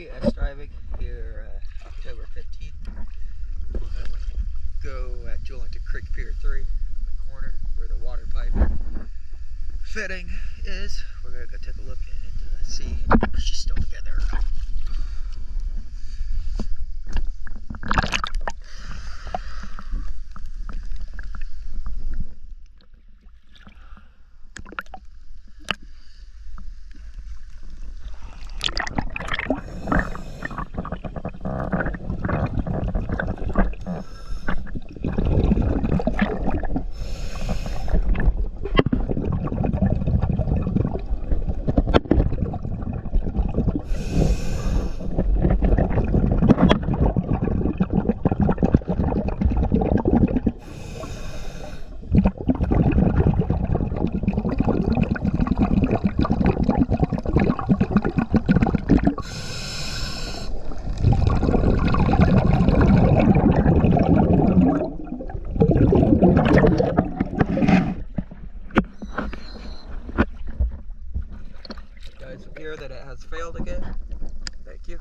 test driving here October 15th. We're going to go at Julington Creek Pier 3, the corner where the water pipe fitting is. We're going to go take a look and see if she's still together or not. Guys, appear that it has failed again. Thank you.